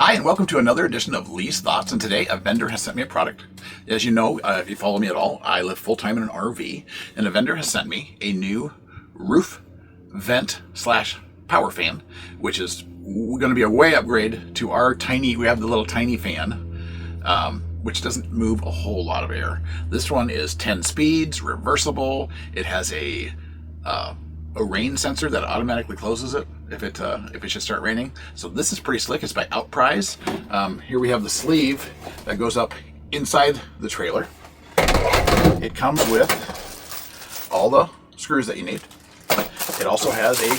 Hi, and welcome to another edition of Lee's Thoughts. And today, a vendor has sent me a product. As you know, if you follow me at all, I live full-time in an RV, and a vendor has sent me a new roof vent / power fan, which is going to be a way upgrade to our tiny, we have the little tiny fan, which doesn't move a whole lot of air. This one is 10 speeds, reversible. It has a rain sensor that automatically closes it if it should start raining. So this is pretty slick. It's by Outprize. Here we have the sleeve that goes up inside the trailer. It comes with all the screws that you need. It also has a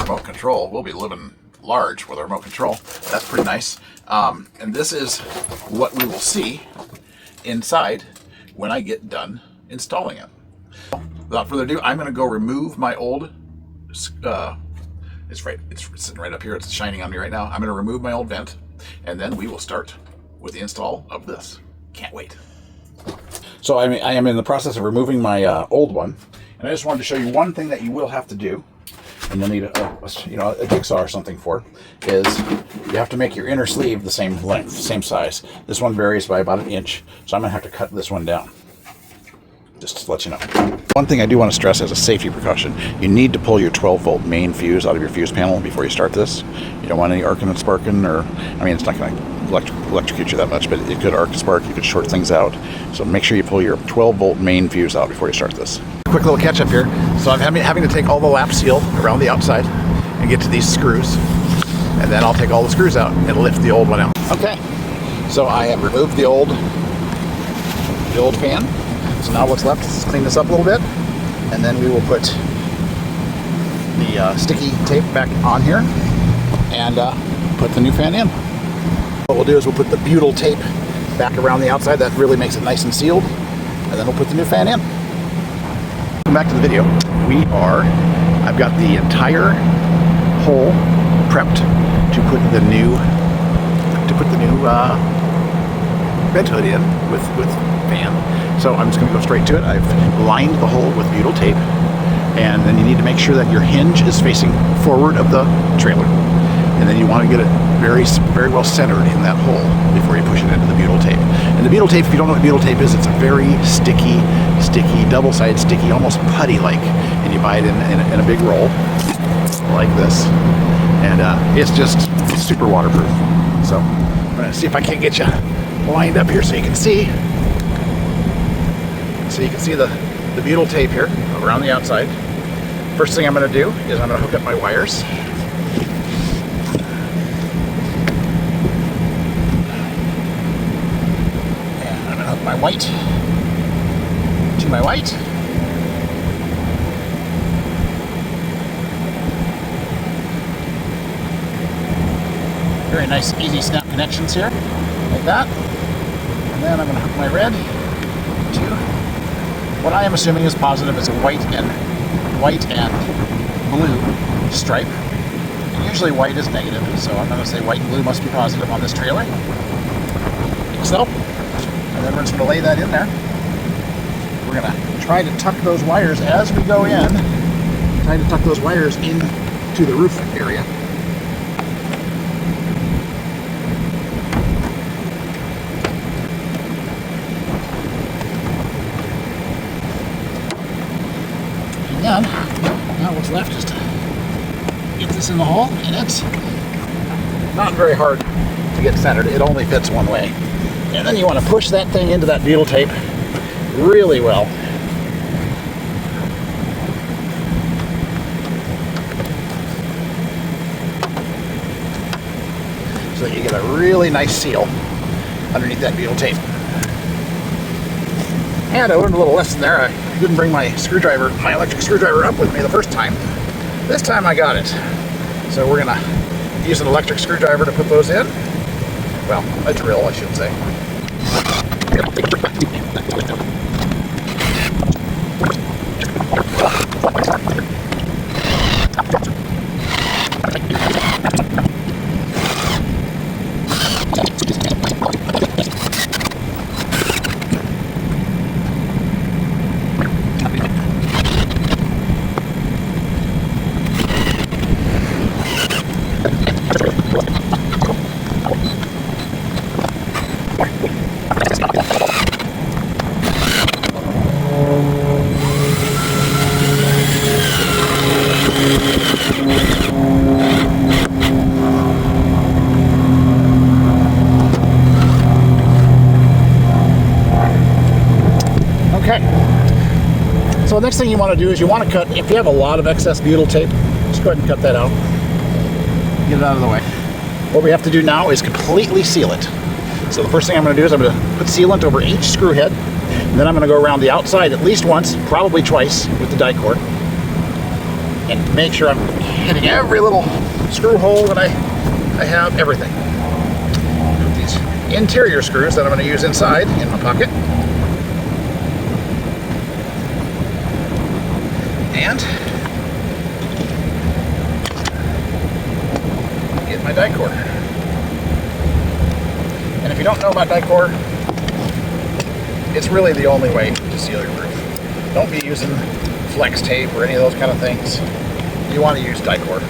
remote control. We'll be living large with a remote control. That's pretty nice. And this is what we will see inside when I get done installing it. Without further ado, I'm going to go remove my old, it's sitting right up here, it's shining on me right now. I'm going to remove my old vent, and then we will start with the install of this. Can't wait. So I am in the process of removing my old one, and I just wanted to show you one thing that you will have to do, and you'll need a jigsaw or something for, is you have to make your inner sleeve the same length, same size. This one varies by about 1 inch, so I'm going to have to cut this one down. Just to let you know. One thing I do want to stress as a safety precaution, you need to pull your 12-volt main fuse out of your fuse panel before you start this. You don't want any arcing and sparking, or, I mean, it's not going to electrocute you that much, but it could arc and spark, you could short things out. So make sure you pull your 12-volt main fuse out before you start this. Quick little catch up here. So I'm having to take all the lap seal around the outside and get to these screws. And then I'll take all the screws out and lift the old one out. Okay, so I have removed the old fan. So now what's left is clean this up a little bit, and then we will put the sticky tape back on here and put the new fan in. What we'll do is we'll put the butyl tape back around the outside. That really makes it nice and sealed, and then we'll put the new fan in. Come back to the video. I've got the entire hole prepped to put the new vent hood in with fan. So I'm just going to go straight to it. I've lined the hole with butyl tape, and then you need to make sure that your hinge is facing forward of the trailer, and then you want to get it very, very well centered in that hole before you push it into the butyl tape. And the butyl tape, if you don't know what butyl tape is, it's a very sticky, double-sided sticky, almost putty-like, and you buy it in a big roll like this, and it's super waterproof. So I'm going to see if I can't get you lined up here so you can see. So you can see the butyl tape here around the outside. First thing I'm going to do is I'm going to hook up my wires. And I'm going to hook my white to my white. Very nice, easy snap connections here, like that. And then I'm going to hook my red to what I am assuming is positive is a white and blue stripe. And usually white is negative, so I'm going to say white and blue must be positive on this trailer. Like so. And then we're just going to lay that in there. We're going to try to tuck those wires as we go in. Try to tuck those wires into the roof area. Now what's left is to get this in the hole, and it's not very hard to get centered. It only fits one way. And then you want to push that thing into that butyl tape really well. So that you get a really nice seal underneath that butyl tape. And I learned a little lesson there. I didn't bring my electric screwdriver up with me the first time. This time I got it. So we're gonna use an electric screwdriver to put those in. Well, a drill, I should say. So the next thing you want to do is you want to cut, if you have a lot of excess butyl tape, just go ahead and cut that out. Get it out of the way. What we have to do now is completely seal it. So the first thing I'm going to do is I'm going to put sealant over each screw head, and then I'm going to go around the outside at least once, probably twice with the Dicor, and make sure I'm hitting every little screw hole that I have, everything. Put these interior screws that I'm going to use inside in my pocket. And get my Dicor. And if you don't know about Dicor, it's really the only way to seal your roof. Don't be using flex tape or any of those kind of things. You want to use Dicor.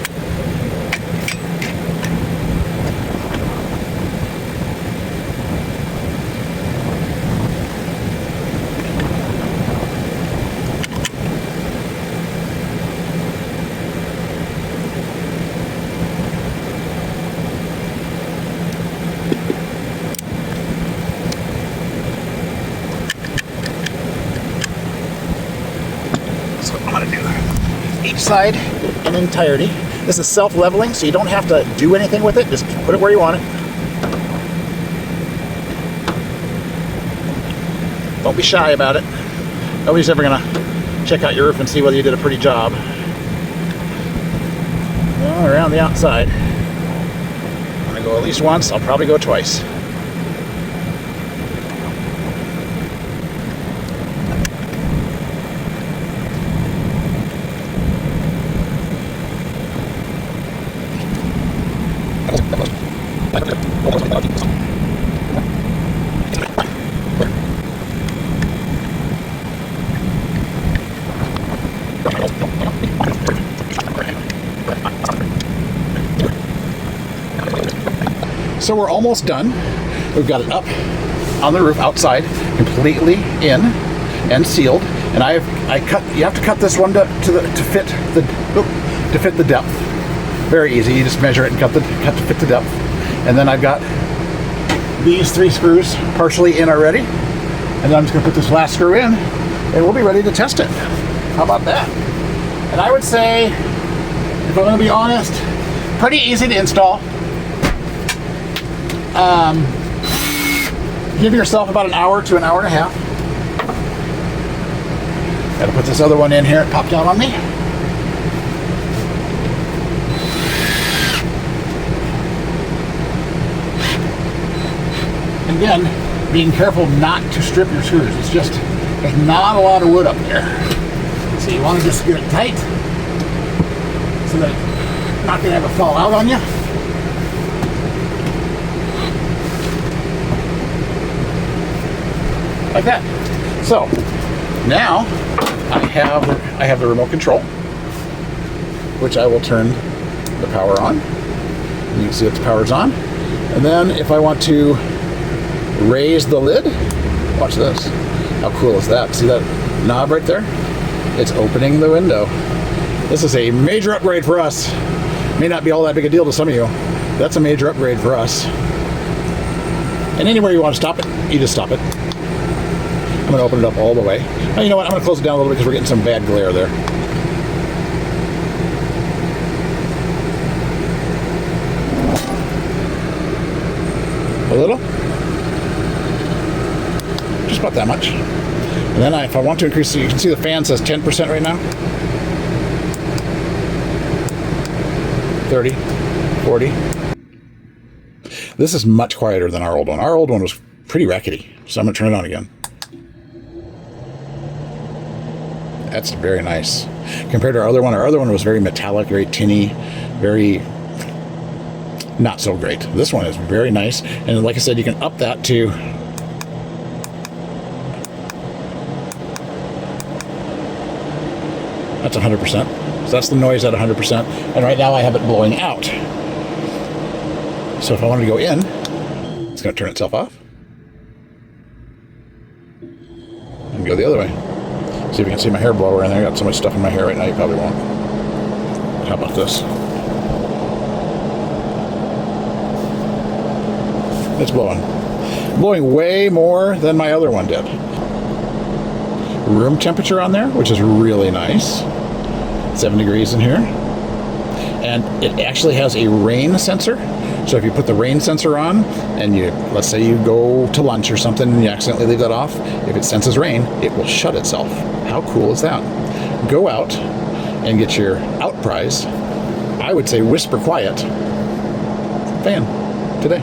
Each side in entirety. This is self-leveling, so you don't have to do anything with it. Just put it where you want it. Don't be shy about it. Nobody's ever gonna check out your roof and see whether you did a pretty job. Well, around the outside. I'm gonna go at least once. I'll probably go twice. So we're almost done. We've got it up on the roof outside, completely in and sealed. And you have to cut this one to fit the depth. Very easy. You just measure it and cut to fit the depth. And then I've got these 3 screws partially in already. And then I'm just going to put this last screw in, and we'll be ready to test it. How about that? And I would say, if I'm going to be honest, pretty easy to install. Give yourself about an hour to an hour and a half. Gotta put this other one in here. It popped out on me. And again, being careful not to strip your screws. It's just, there's not a lot of wood up there. So you want to just get it tight so that it's not going to ever fall out on you. Like that. So now I have the remote control, which I will turn the power on. You can see that the power's on. And then if I want to raise the lid, watch this. How cool is that? See that knob right there? It's opening the window. This is a major upgrade for us. May not be all that big a deal to some of you. That's a major upgrade for us. And anywhere you want to stop it, you just stop it. I'm going to open it up all the way. Now, you know what? I'm going to close it down a little bit because we're getting some bad glare there. A little. Just about that much. And then if I want to increase, you can see the fan says 10% right now. 30, 40. This is much quieter than our old one. Our old one was pretty rackety. So I'm going to turn it on again. That's very nice. Compared to our other one was very metallic, very tinny, very not so great. This one is very nice. And like I said, you can up that to that's 100%. So that's the noise at 100%. And right now I have it blowing out. So if I wanted to go in, it's going to turn itself off. And go the other way. See if you can see my hair blower in there. I got so much stuff in my hair right now you probably won't. How about this? It's blowing. Blowing way more than my other one did. room temperature on there, which is really nice. 7 degrees in here. And it actually has a rain sensor. So if you put the rain sensor on and let's say you go to lunch or something and you accidentally leave that off, if it senses rain, it will shut itself. How cool is that? Go out and get your out prize. I would say whisper quiet fan today.